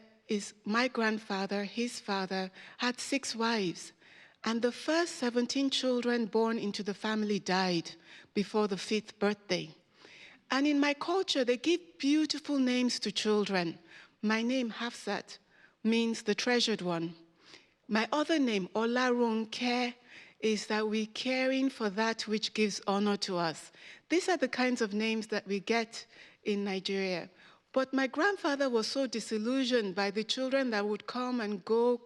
my grandfather, his father, had 6 wives. And the first 17 children born into the family died before the 5th birthday. And in my culture, they give beautiful names to children. My name, Hafsat, means the treasured one. My other name, Olarunke, is that we're caring for that which gives honor to us. These are the kinds of names that we get in Nigeria. But my grandfather was so disillusioned by the children that would come and go,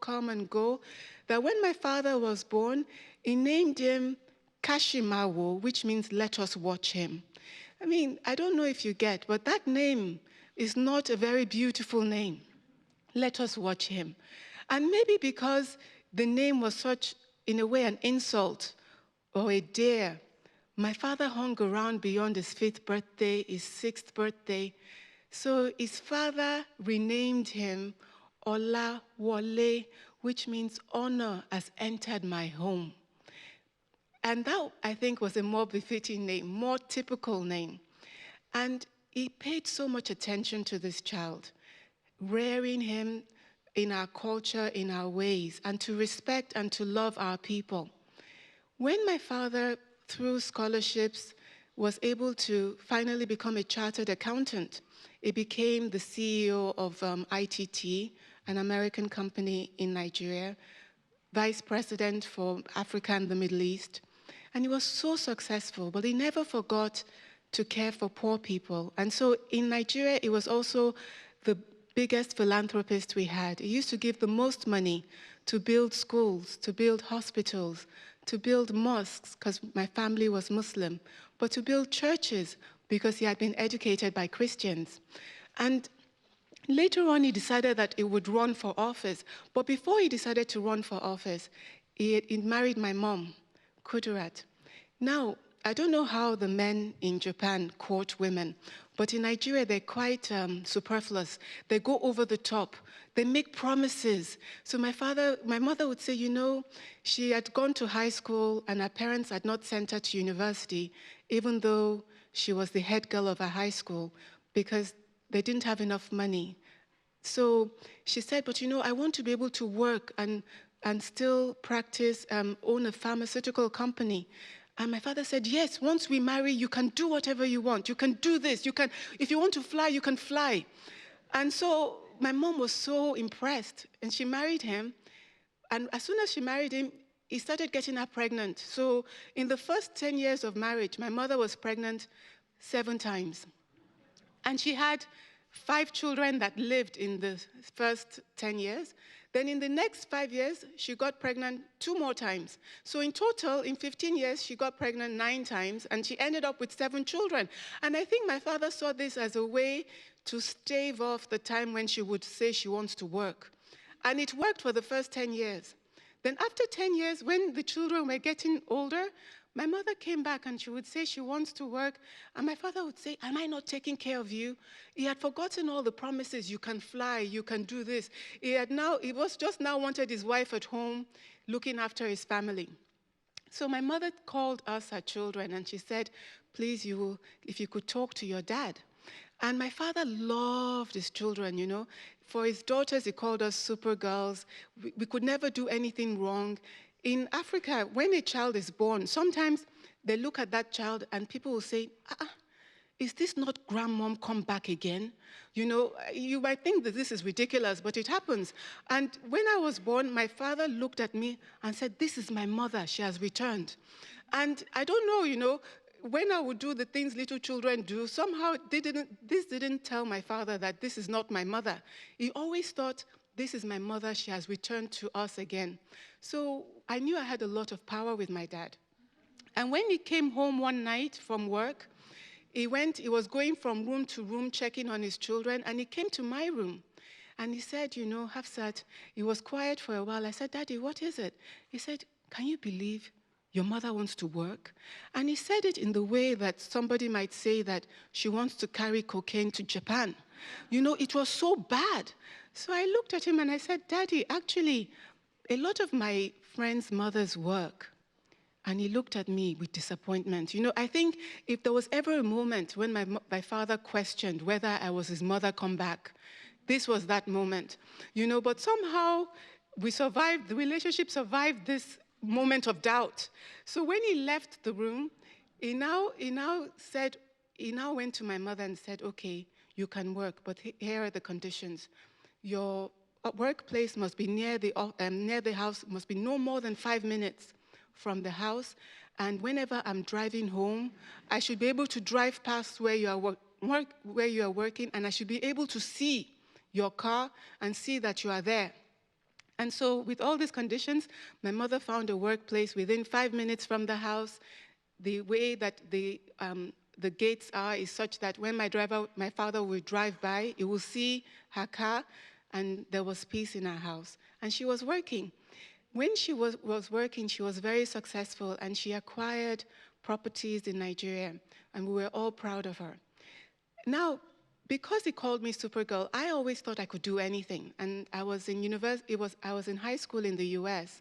that when my father was born, he named him Kashimawo, which means let us watch him. I mean, I don't know if you get, but that name is not a very beautiful name. Let us watch him. And maybe because the name was such, in a way, an insult or a dare, my father hung around beyond his 5th birthday, his 6th birthday. So his father renamed him Olawole, which means honor has entered my home. And that, I think, was a more befitting name, more typical name. And he paid so much attention to this child, rearing him in our culture, in our ways, and to respect and to love our people. When my father, through scholarships, was able to finally become a chartered accountant, he became the CEO of ITT, an American company in Nigeria, vice president for Africa and the Middle East. And he was so successful, but he never forgot to care for poor people. And so in Nigeria, he was also the biggest philanthropist we had. He used to give the most money to build schools, to build hospitals, to build mosques, because my family was Muslim, but to build churches, because he had been educated by Christians. And later on, he decided that he would run for office. But before he decided to run for office, he married my mom, Kudirat. Now, I don't know how the men in Japan court women, but in Nigeria, they're quite superfluous. They go over the top. They make promises. So my mother would say, you know, she had gone to high school and her parents had not sent her to university, even though she was the head girl of her high school, because they didn't have enough money. So she said, but you know, I want to be able to work and still practice, own a pharmaceutical company. And my father said, yes, once we marry, you can do whatever you want. You can do this. You can, if you want to fly, you can fly. And so my mom was so impressed, and she married him. And as soon as she married him, he started getting her pregnant. So in the first 10 years of marriage, my mother was pregnant 7 times. And she had 5 children that lived in the first 10 years. Then in the next 5 years, she got pregnant 2 more times. So in total, in 15 years, she got pregnant 9 times, and she ended up with 7 children. And I think my father saw this as a way to stave off the time when she would say she wants to work. And it worked for the first 10 years. Then after 10 years, when the children were getting older, my mother came back and she would say she wants to work. And my father would say, am I not taking care of you? He had forgotten all the promises. You can fly, you can do this. He was just now wanted his wife at home looking after his family. So my mother called us, her children, and she said, please, if you could talk to your dad. And my father loved his children, you know. For his daughters, he called us super girls. We could never do anything wrong. In Africa, when a child is born, sometimes they look at that child and people will say, is this not grandmom come back again? You know, you might think that this is ridiculous, but it happens. And when I was born, my father looked at me and said, this is my mother, she has returned. And I don't know, you know, when I would do the things little children do, somehow this didn't tell my father that this is not my mother. He always thought, this is my mother, she has returned to us again. So I knew I had a lot of power with my dad. And when he came home one night from work, he was going from room to room checking on his children, and he came to my room. And he said, you know, Hafsat, he was quiet for a while. I said, Daddy, what is it? He said, can you believe your mother wants to work? And he said it in the way that somebody might say that she wants to carry cocaine to Japan. You know, it was so bad. So I looked at him and I said, Daddy, actually, a lot of my friends' mothers work. And he looked at me with disappointment. You know, I think if there was ever a moment when my father questioned whether I was his mother come back, this was that moment. You know, but somehow we survived, the relationship survived this moment of doubt. So when he left the room, he now went to my mother and said, okay, you can work, but here are the conditions. Your workplace must be near the house, must be no more than 5 minutes from the house, and whenever I'm driving home, I should be able to drive past where you are working, and I should be able to see your car and see that you are there. And so with all these conditions, my mother found a workplace within 5 minutes from the house. The way that the gates are is such that when my father will drive by, he will see her car, and there was peace in our house. And she was working. When she was working, she was very successful, and she acquired properties in Nigeria, and we were all proud of her. Now, because he called me Supergirl, I always thought I could do anything. And I was in high school in the US,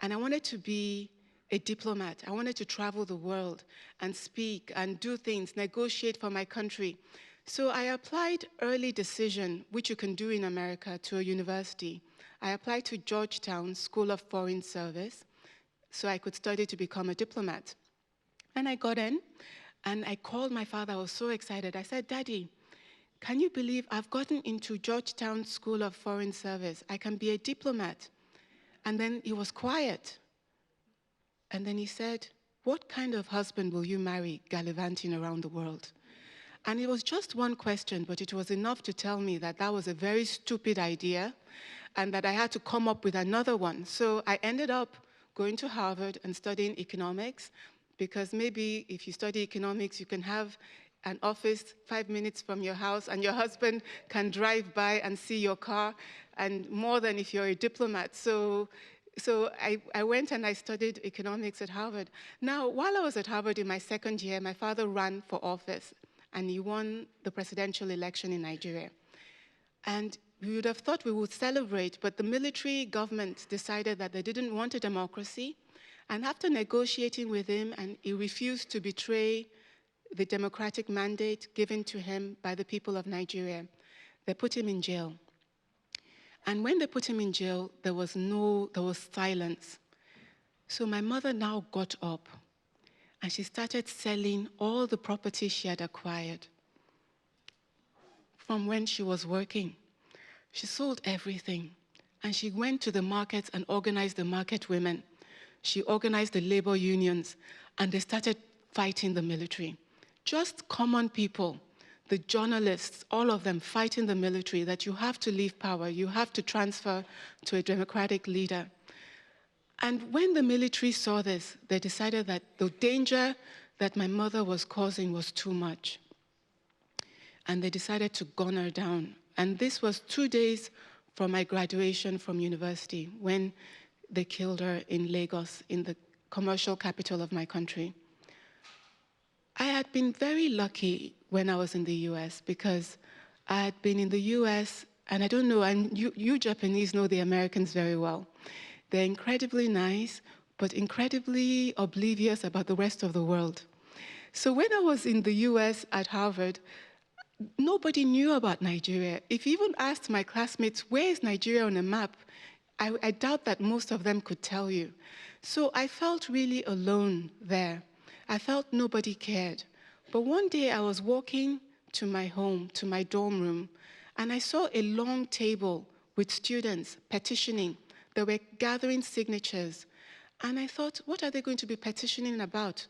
and I wanted to be a diplomat. I wanted to travel the world and speak and do things, negotiate for my country. So I applied early decision, which you can do in America, to a university. I applied to Georgetown School of Foreign Service so I could study to become a diplomat. And I got in, and I called my father. I was so excited. I said, Daddy, can you believe I've gotten into Georgetown School of Foreign Service? I can be a diplomat. And then he was quiet. And then he said, what kind of husband will you marry gallivanting around the world? And it was just one question, but it was enough to tell me that that was a very stupid idea. and that I had to come up with another one. So I ended up going to Harvard and studying economics, because maybe if you study economics, you can have an office 5 minutes from your house, and your husband can drive by and see your car, and more than if you're a diplomat. So I went and I studied economics at Harvard. Now, while I was at Harvard in my second year, my father ran for office, and he won the presidential election in Nigeria. And we would have thought we would celebrate, but the military government decided that they didn't want a democracy. And after negotiating with him, and he refused to betray the democratic mandate given to him by the people of Nigeria, they put him in jail. And when they put him in jail, there was silence. So my mother now got up, and she started selling all the property she had acquired from when she was working. She sold everything, and she went to the markets and organized the market women. She organized the labor unions, and they started fighting the military. Just common people, the journalists, all of them fighting the military, that you have to leave power, you have to transfer to a democratic leader. And when the military saw this, they decided that the danger that my mother was causing was too much. And they decided to gun her down. And this was 2 days from my graduation from university, when they killed her in Lagos, in the commercial capital of my country. I had been very lucky when I was in the US, because I had been in the US, and I don't know, and you Japanese know the Americans very well. They're incredibly nice, but incredibly oblivious about the rest of the world. So when I was in the US at Harvard, nobody knew about Nigeria. If you even asked my classmates, where is Nigeria on a map? I doubt that most of them could tell you. So I felt really alone there. I felt nobody cared. But one day I was walking to my home, to my dorm room, and I saw a long table with students petitioning. They were gathering signatures. And I thought, what are they going to be petitioning about?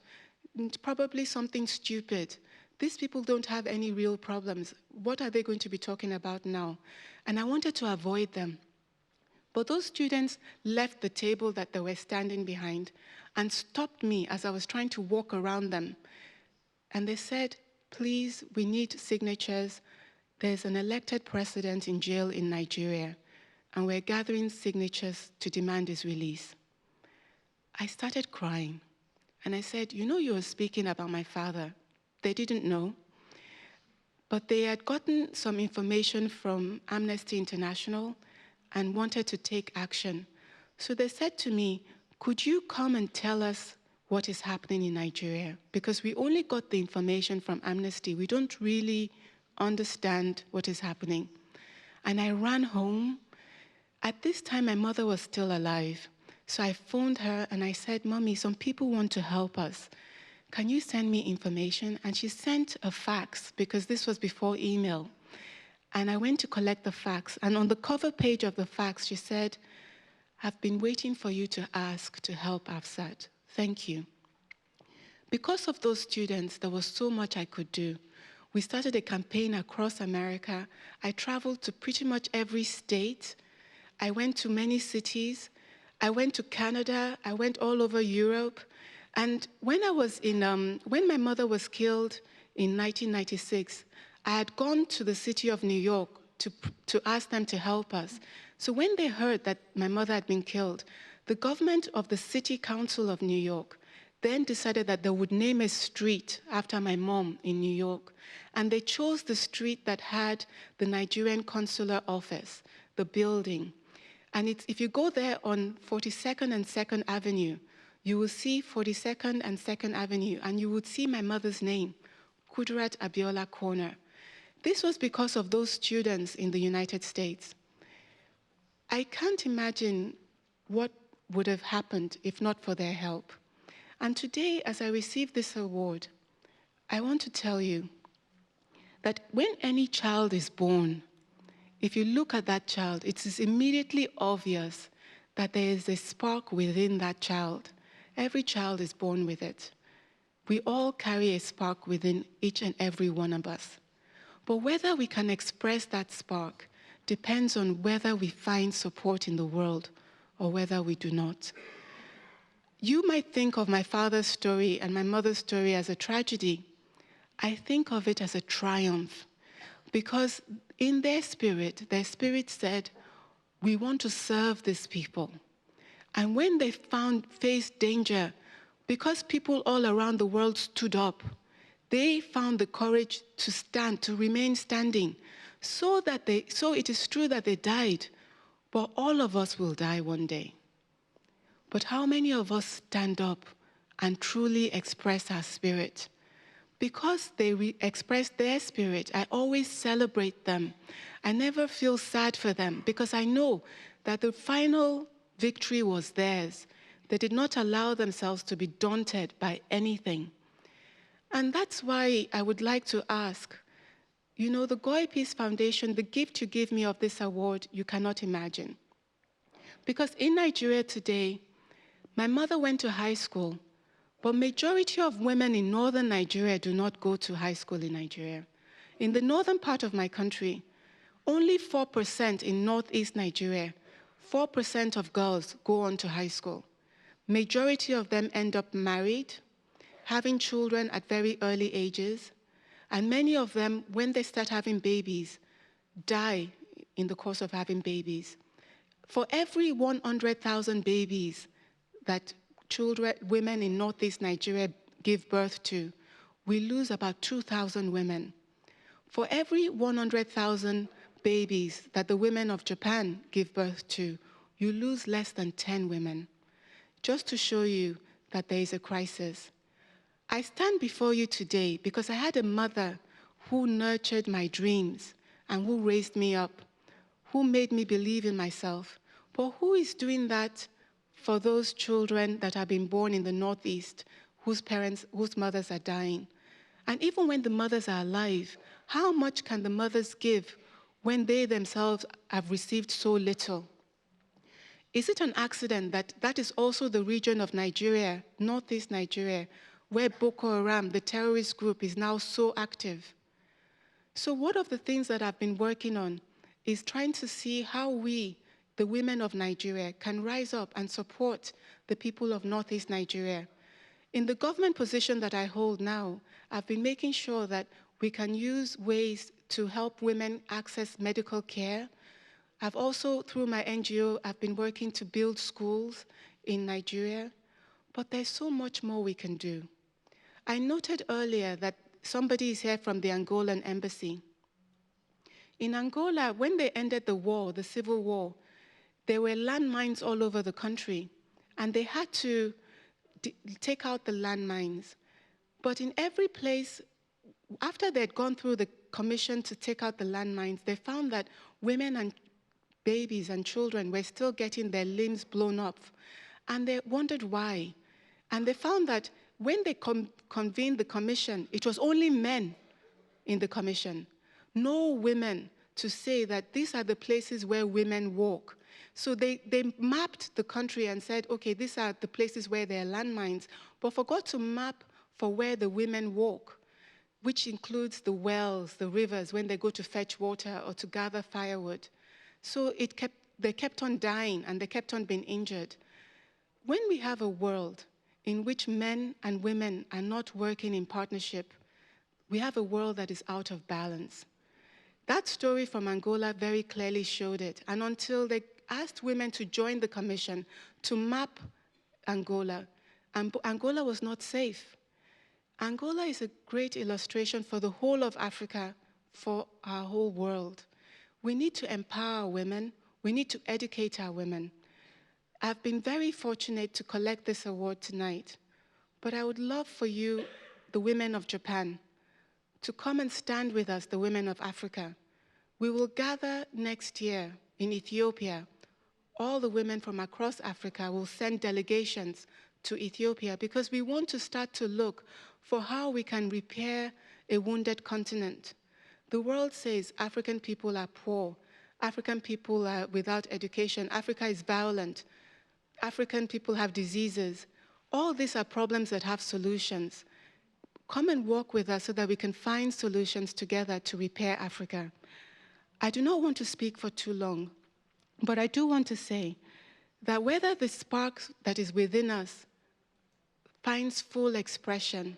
Probably something stupid. These people don't have any real problems. What are they going to be talking about now? And I wanted to avoid them. But those students left the table that they were standing behind and stopped me as I was trying to walk around them. And they said, please, we need signatures. There's an elected president in jail in Nigeria, and we're gathering signatures to demand his release. I started crying, and I said, you know, you were speaking about my father. They didn't know, but they had gotten some information from Amnesty International and wanted to take action. So they said to me, could you come and tell us what is happening in Nigeria? Because we only got the information from Amnesty. We don't really understand what is happening. And I ran home. At this time, my mother was still alive. So I phoned her and I said, Mommy, some people want to help us. Can you send me information? And she sent a fax, because this was before email. And I went to collect the fax. And on the cover page of the fax, she said, I've been waiting for you to ask to help Hafsat. Thank you. Because of those students, there was so much I could do. We started a campaign across America. I traveled to pretty much every state. I went to many cities. I went to Canada. I went all over Europe. And when when my mother was killed in 1996, I had gone to the city of New York to ask them to help us. So when they heard that my mother had been killed, the government of the City Council of New York then decided that they would name a street after my mom in New York. And they chose the street that had the Nigerian consular office, the building. And if you go there on 42nd and 2nd Avenue, you will see 42nd and 2nd Avenue, and you would see my mother's name, Kudirat Abiola Corner. This was because of those students in the United States. I can't imagine what would have happened if not for their help. And today, as I receive this award, I want to tell you that when any child is born, if you look at that child, it is immediately obvious that there is a spark within that child. Every child is born with it. We all carry a spark within each and every one of us. But whether we can express that spark depends on whether we find support in the world or whether we do not. You might think of my father's story and my mother's story as a tragedy. I think of it as a triumph, because in their spirit said, we want to serve these people. And when they faced danger, because people all around the world stood up, they found the courage to stand, to remain standing. So it is true that they died, but all of us will die one day. But how many of us stand up and truly express our spirit? Because they express their spirit, I always celebrate them. I never feel sad for them, because I know that the final victory was theirs. They did not allow themselves to be daunted by anything. And that's why I would like to ask, you know, the Goy Peace Foundation, the gift you give me of this award, you cannot imagine. Because in Nigeria today, my mother went to high school, but majority of women in northern Nigeria do not go to high school in Nigeria. In the northern part of my country, only 4% in northeast Nigeria, 4% of girls go on to high school. Majority of them end up married, having children at very early ages, and many of them, when they start having babies, die in the course of having babies. For every 100,000 babies that women in northeast Nigeria give birth to, we lose about 2,000 women. For every 100,000 babies that the women of Japan give birth to, you lose less than 10 women. Just to show you that there is a crisis. I stand before you today because I had a mother who nurtured my dreams and who raised me up, who made me believe in myself. But who is doing that for those children that have been born in the Northeast, whose mothers are dying? And even when the mothers are alive, how much can the mothers give when they themselves have received so little? Is it an accident that that is also the region of Nigeria, Northeast Nigeria, where Boko Haram, the terrorist group, is now so active? So one of the things that I've been working on is trying to see how we, the women of Nigeria, can rise up and support the people of Northeast Nigeria. In the government position that I hold now, I've been making sure that we can use ways to help women access medical care. I've also, through my NGO, I've been working to build schools in Nigeria, but there's so much more we can do. I noted earlier that somebody is here from the Angolan embassy. In Angola, when they ended the war, the civil war, there were landmines all over the country, and they had to take out the landmines. But in every place, after they'd gone through the commission to take out the landmines, they found that women and babies and children were still getting their limbs blown up. And they wondered why. And they found that when they convened the commission, it was only men in the commission, no women to say that these are the places where women walk. So they mapped the country and said, okay, these are the places where there are landmines, but forgot to map for where the women walk, which includes the wells, the rivers, when they go to fetch water or to gather firewood. So they kept on dying and they kept on being injured. When we have a world in which men and women are not working in partnership, we have a world that is out of balance. That story from Angola very clearly showed it. And until they asked women to join the commission to map Angola, Angola was not safe. Angola is a great illustration for the whole of Africa, for our whole world. We need to empower women. We need to educate our women. I've been very fortunate to collect this award tonight, but I would love for you, the women of Japan, to come and stand with us, the women of Africa. We will gather next year in Ethiopia. All the women from across Africa will send delegations to Ethiopia because we want to start to look for how we can repair a wounded continent. The world says African people are poor, African people are without education, Africa is violent, African people have diseases. All these are problems that have solutions. Come and work with us so that we can find solutions together to repair Africa. I do not want to speak for too long, but I do want to say that whether the spark that is within us finds full expression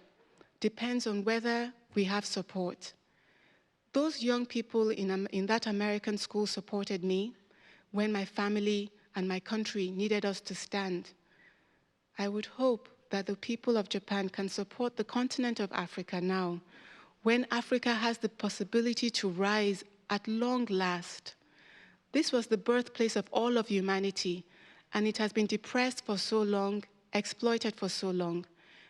depends on whether we have support. Those young people in that American school supported me when my family and my country needed us to stand. I would hope that the people of Japan can support the continent of Africa now, when Africa has the possibility to rise at long last. This was the birthplace of all of humanity, and it has been depressed for so long, exploited for so long,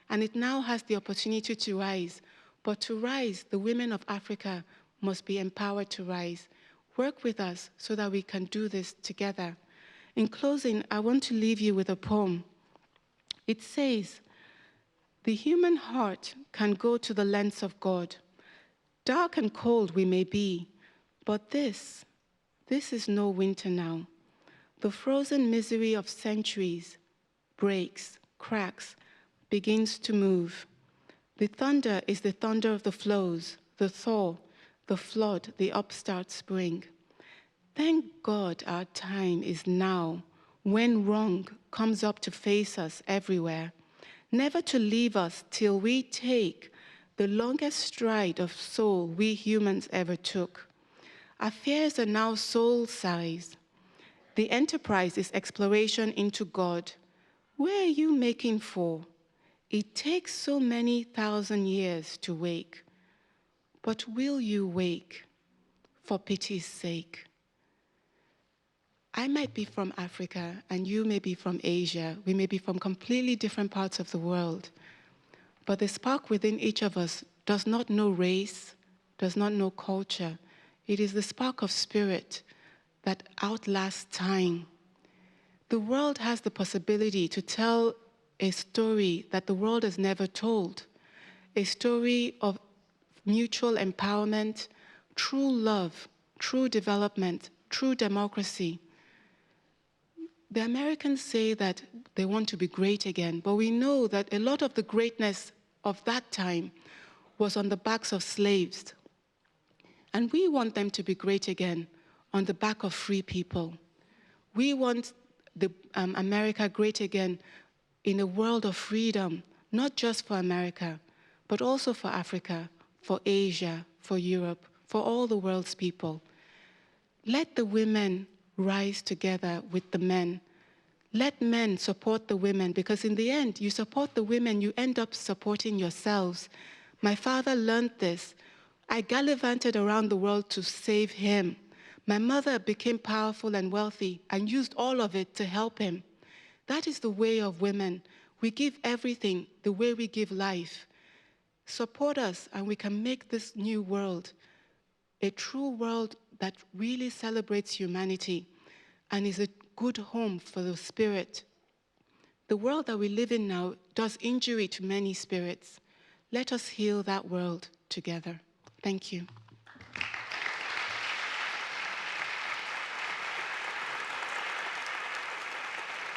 and it now has the opportunity to rise. But to rise, the women of Africa must be empowered to rise. Work with us so that we can do this together. In closing, I want to leave you with a poem. It says, "The human heart can go to the lengths of God. Dark and cold we may be, but this is no winter now. The frozen misery of centuries breaks, cracks, begins to move. The thunder is the thunder of the flows, the thaw, the flood, the upstart spring. Thank God our time is now, when wrong comes up to face us everywhere, never to leave us till we take the longest stride of soul we humans ever took. Our fears are now soul-size. The enterprise is exploration into God. Where are you making for? It takes so many thousand years to wake. But will you wake, for pity's sake?" I might be from Africa, and you may be from Asia. We may be from completely different parts of the world. But the spark within each of us does not know race, does not know culture. It is the spark of spirit that outlasts time. The world has the possibility to tell a story that the world has never told, a story of mutual empowerment, true love, true development, true democracy. The Americans say that they want to be great again, but we know that a lot of the greatness of that time was on the backs of slaves. And we want them to be great again on the back of free people. We want America great again in a world of freedom, not just for America, but also for Africa, for Asia, for Europe, for all the world's people. Let the women rise together with the men. Let men support the women, because in the end, you support the women, you end up supporting yourselves. My father learned this. I gallivanted around the world to save him. My mother became powerful and wealthy and used all of it to help him. That is the way of women. We give everything the way we give life. Support us, and we can make this new world a true world that really celebrates humanity and is a good home for the spirit. The world that we live in now does injury to many spirits. Let us heal that world together. Thank you.